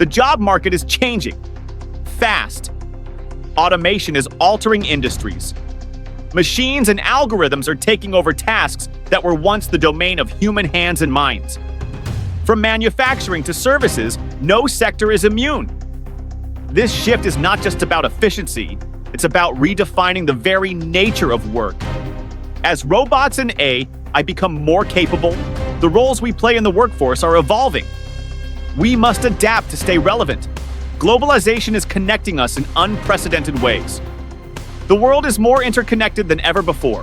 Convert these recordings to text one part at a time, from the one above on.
The job market is changing fast. Automation is altering industries. Machines and algorithms are taking over tasks that were once the domain of human hands and minds. From manufacturing to services, no sector is immune. This shift is not just about efficiency, it's about redefining the very nature of work. As robots and AI become more capable, the roles we play in the workforce are evolving. We must adapt to stay relevant. Globalization is connecting us in unprecedented ways. The world is more interconnected than ever before.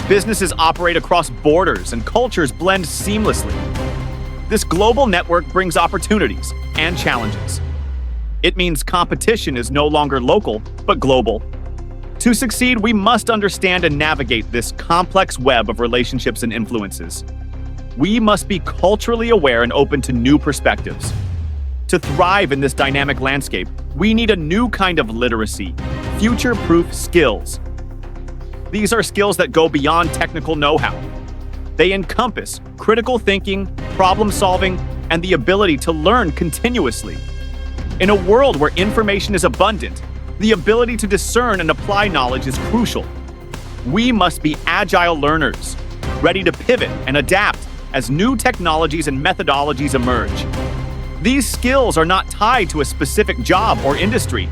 Businesses operate across borders and cultures blend seamlessly. This global network brings opportunities and challenges. It means competition is no longer local, but global. To succeed, we must understand and navigate this complex web of relationships and influences. We must be culturally aware and open to new perspectives. To thrive in this dynamic landscape, we need a new kind of literacy, future-proof skills. These are skills that go beyond technical know-how. They encompass critical thinking, problem-solving, and the ability to learn continuously. In a world where information is abundant, the ability to discern and apply knowledge is crucial. We must be agile learners, ready to pivot and adapt as new technologies and methodologies emerge. These skills are not tied to a specific job or industry.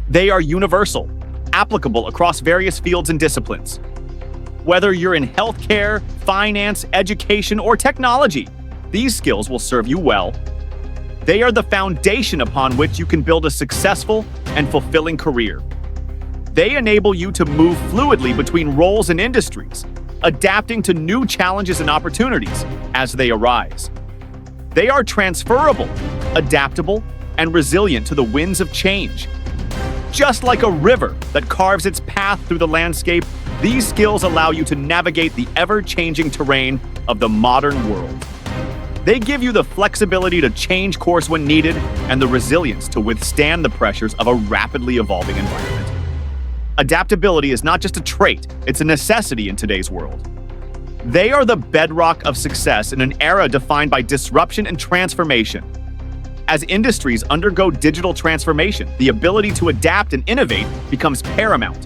They are universal, applicable across various fields and disciplines. Whether you're in healthcare, finance, education, or technology, these skills will serve you well. They are the foundation upon which you can build a successful and fulfilling career. They enable you to move fluidly between roles and industries, adapting to new challenges and opportunities as they arise. They are transferable, adaptable, and resilient to the winds of change. Just like a river that carves its path through the landscape, these skills allow you to navigate the ever-changing terrain of the modern world. They give you the flexibility to change course when needed and the resilience to withstand the pressures of a rapidly evolving environment. Adaptability is not just a trait, it's a necessity in today's world. They are the bedrock of success in an era defined by disruption and transformation. As industries undergo digital transformation, the ability to adapt and innovate becomes paramount.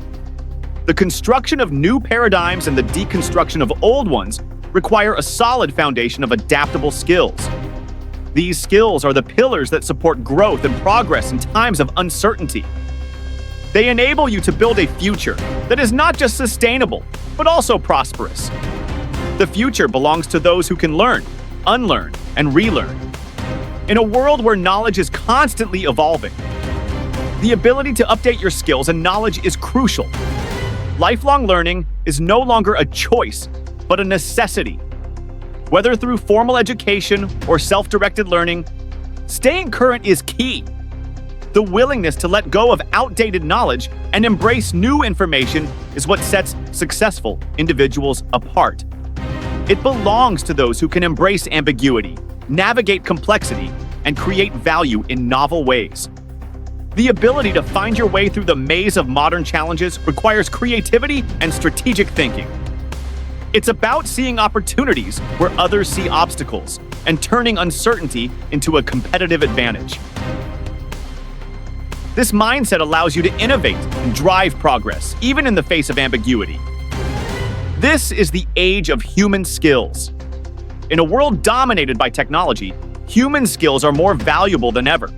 The construction of new paradigms and the deconstruction of old ones require a solid foundation of adaptable skills. These skills are the pillars that support growth and progress in times of uncertainty. They enable you to build a future that is not just sustainable, but also prosperous. The future belongs to those who can learn, unlearn, and relearn. In a world where knowledge is constantly evolving, the ability to update your skills and knowledge is crucial. Lifelong learning is no longer a choice, but a necessity. Whether through formal education or self-directed learning, staying current is key. The willingness to let go of outdated knowledge and embrace new information is what sets successful individuals apart. It belongs to those who can embrace ambiguity, navigate complexity, and create value in novel ways. The ability to find your way through the maze of modern challenges requires creativity and strategic thinking. It's about seeing opportunities where others see obstacles and turning uncertainty into a competitive advantage. This mindset allows you to innovate and drive progress, even in the face of ambiguity. This is the age of human skills. In a world dominated by technology, human skills are more valuable than ever.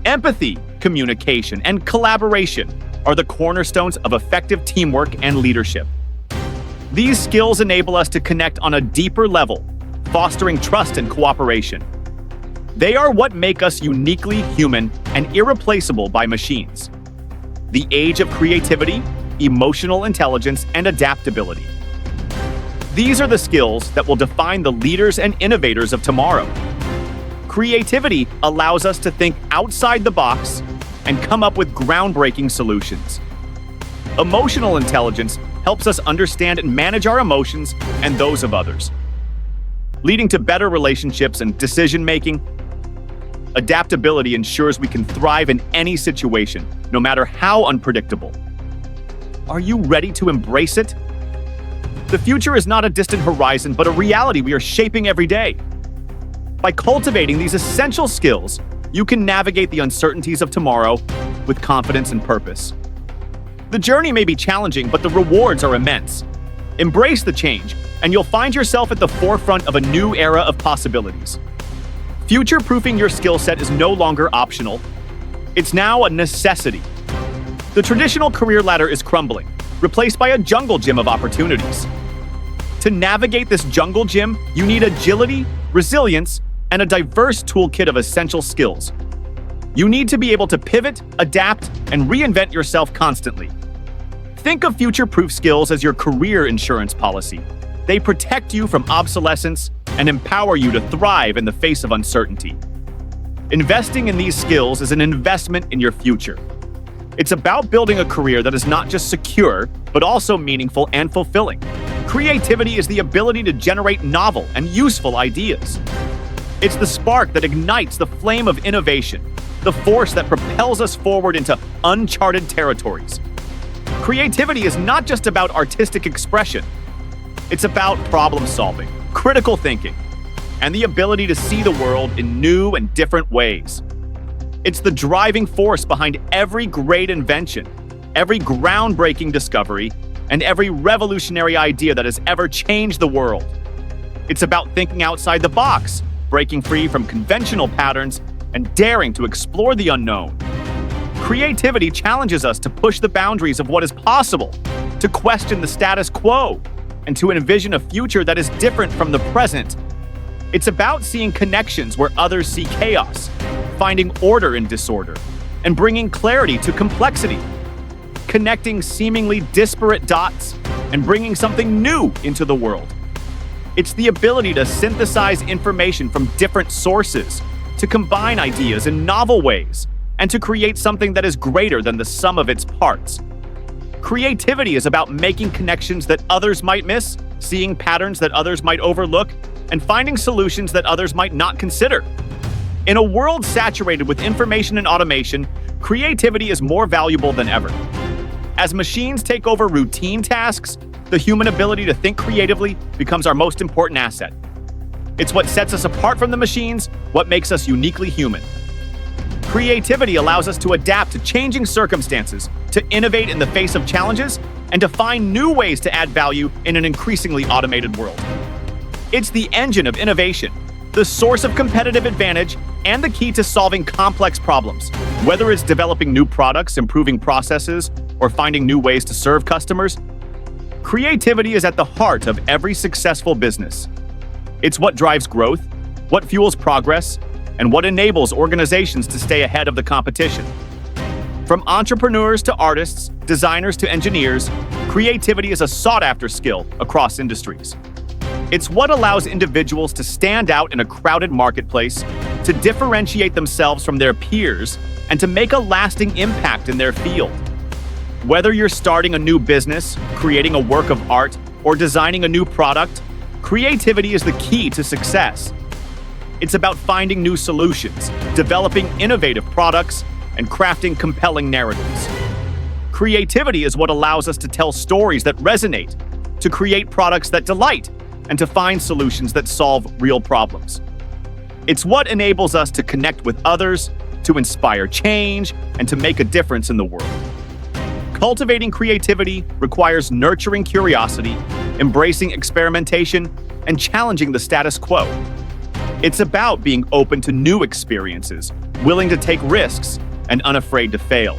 Empathy, communication, and collaboration are the cornerstones of effective teamwork and leadership. These skills enable us to connect on a deeper level, fostering trust and cooperation. They are what make us uniquely human and irreplaceable by machines. The age of creativity, emotional intelligence, and adaptability. These are the skills that will define the leaders and innovators of tomorrow. Creativity allows us to think outside the box and come up with groundbreaking solutions. Emotional intelligence helps us understand and manage our emotions and those of others, leading to better relationships and decision-making. Adaptability ensures we can thrive in any situation, no matter how unpredictable. Are you ready to embrace it? The future is not a distant horizon, but a reality we are shaping every day. By cultivating these essential skills, you can navigate the uncertainties of tomorrow with confidence and purpose. The journey may be challenging, but the rewards are immense. Embrace the change, and you'll find yourself at the forefront of a new era of possibilities. Future-proofing your skill set is no longer optional. It's now a necessity. The traditional career ladder is crumbling, replaced by a jungle gym of opportunities. To navigate this jungle gym, you need agility, resilience, and a diverse toolkit of essential skills. You need to be able to pivot, adapt, and reinvent yourself constantly. Think of future-proof skills as your career insurance policy. They protect you from obsolescence and empower you to thrive in the face of uncertainty. Investing in these skills is an investment in your future. It's about building a career that is not just secure, but also meaningful and fulfilling. Creativity is the ability to generate novel and useful ideas. It's the spark that ignites the flame of innovation, the force that propels us forward into uncharted territories. Creativity is not just about artistic expression. It's about problem solving, critical thinking, and the ability to see the world in new and different ways. It's the driving force behind every great invention, every groundbreaking discovery, and every revolutionary idea that has ever changed the world. It's about thinking outside the box, breaking free from conventional patterns, and daring to explore the unknown. Creativity challenges us to push the boundaries of what is possible, to question the status quo, and to envision a future that is different from the present. It's about seeing connections where others see chaos, finding order in disorder, and bringing clarity to complexity. Connecting seemingly disparate dots and bringing something new into the world. It's the ability to synthesize information from different sources, to combine ideas in novel ways, and to create something that is greater than the sum of its parts. Creativity is about making connections that others might miss, seeing patterns that others might overlook, and finding solutions that others might not consider. In a world saturated with information and automation, creativity is more valuable than ever. As machines take over routine tasks, the human ability to think creatively becomes our most important asset. It's what sets us apart from the machines, what makes us uniquely human. Creativity allows us to adapt to changing circumstances, to innovate in the face of challenges, and to find new ways to add value in an increasingly automated world. It's the engine of innovation, the source of competitive advantage, and the key to solving complex problems. Whether it's developing new products, improving processes, or finding new ways to serve customers, creativity is at the heart of every successful business. It's what drives growth, what fuels progress, and what enables organizations to stay ahead of the competition. From entrepreneurs to artists, designers to engineers, creativity is a sought-after skill across industries. It's what allows individuals to stand out in a crowded marketplace, to differentiate themselves from their peers, and to make a lasting impact in their field. Whether you're starting a new business, creating a work of art, or designing a new product, creativity is the key to success. It's about finding new solutions, developing innovative products, and crafting compelling narratives. Creativity is what allows us to tell stories that resonate, to create products that delight, and to find solutions that solve real problems. It's what enables us to connect with others, to inspire change, and to make a difference in the world. Cultivating creativity requires nurturing curiosity, embracing experimentation, and challenging the status quo. It's about being open to new experiences, willing to take risks, and unafraid to fail.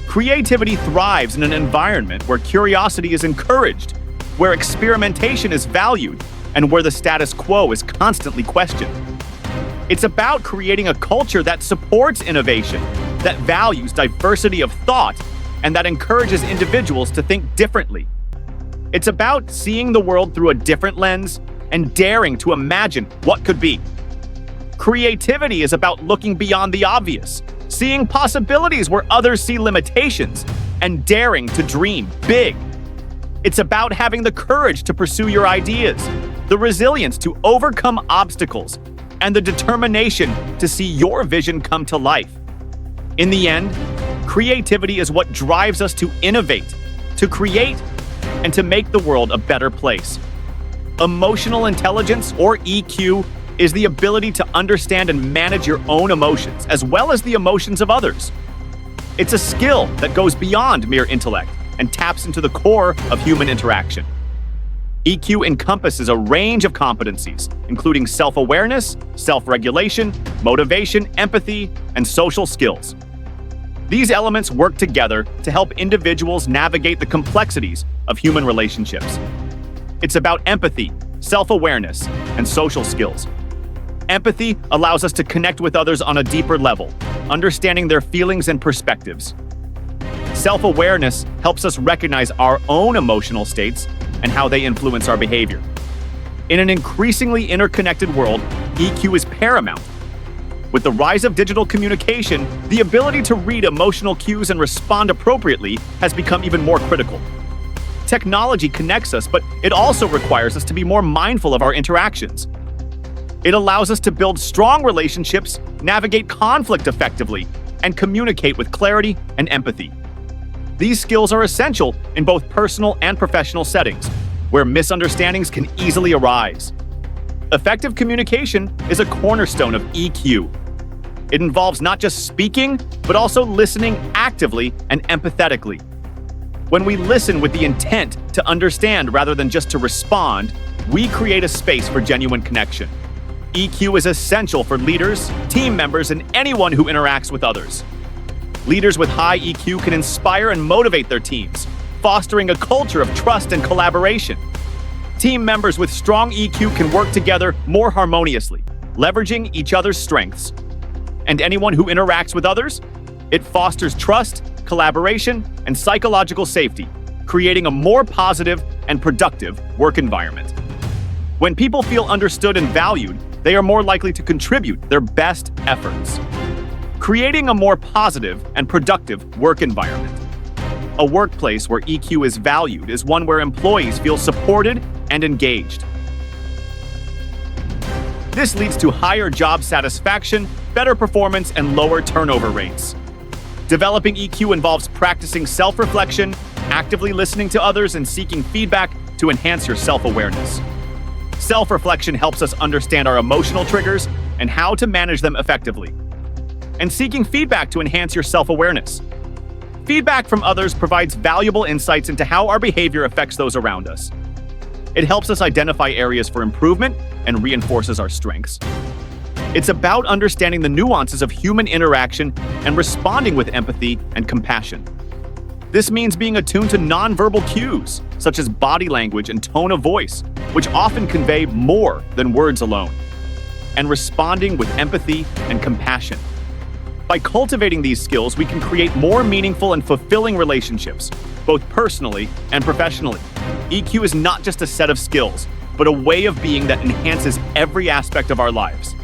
Creativity thrives in an environment where curiosity is encouraged, where experimentation is valued, and where the status quo is constantly questioned. It's about creating a culture that supports innovation, that values diversity of thought, and that encourages individuals to think differently. It's about seeing the world through a different lens and daring to imagine what could be. Creativity is about looking beyond the obvious, seeing possibilities where others see limitations, and daring to dream big. It's about having the courage to pursue your ideas, the resilience to overcome obstacles, and the determination to see your vision come to life. In the end, creativity is what drives us to innovate, to create, and to make the world a better place. Emotional intelligence, or EQ, is the ability to understand and manage your own emotions, as well as the emotions of others. It's a skill that goes beyond mere intellect and taps into the core of human interaction. EQ encompasses a range of competencies, including self-awareness, self-regulation, motivation, empathy, and social skills. These elements work together to help individuals navigate the complexities of human relationships. It's about empathy, self-awareness, and social skills. Empathy allows us to connect with others on a deeper level, understanding their feelings and perspectives. Self-awareness helps us recognize our own emotional states and how they influence our behavior. In an increasingly interconnected world, EQ is paramount. With the rise of digital communication, the ability to read emotional cues and respond appropriately has become even more critical. Technology connects us, but it also requires us to be more mindful of our interactions. It allows us to build strong relationships, navigate conflict effectively, and communicate with clarity and empathy. These skills are essential in both personal and professional settings, where misunderstandings can easily arise. Effective communication is a cornerstone of EQ. It involves not just speaking, but also listening actively and empathetically. When we listen with the intent to understand rather than just to respond, we create a space for genuine connection. EQ is essential for leaders, team members, and anyone who interacts with others. Leaders with high EQ can inspire and motivate their teams, fostering a culture of trust and collaboration. Team members with strong EQ can work together more harmoniously, leveraging each other's strengths. And anyone who interacts with others, it fosters trust, collaboration, and psychological safety, creating a more positive and productive work environment. When people feel understood and valued, they are more likely to contribute their best efforts. Creating a more positive and productive work environment. A workplace where EQ is valued is one where employees feel supported and engaged. This leads to higher job satisfaction, better performance, and lower turnover rates. Developing EQ involves practicing self-reflection, actively listening to others, and seeking feedback to enhance your self-awareness. Self-reflection helps us understand our emotional triggers and how to manage them effectively. And seeking feedback to enhance your self-awareness. Feedback from others provides valuable insights into how our behavior affects those around us. It helps us identify areas for improvement and reinforces our strengths. It's about understanding the nuances of human interaction and responding with empathy and compassion. This means being attuned to nonverbal cues, such as body language and tone of voice, which often convey more than words alone, and responding with empathy and compassion. By cultivating these skills, we can create more meaningful and fulfilling relationships, both personally and professionally. EQ is not just a set of skills, but a way of being that enhances every aspect of our lives.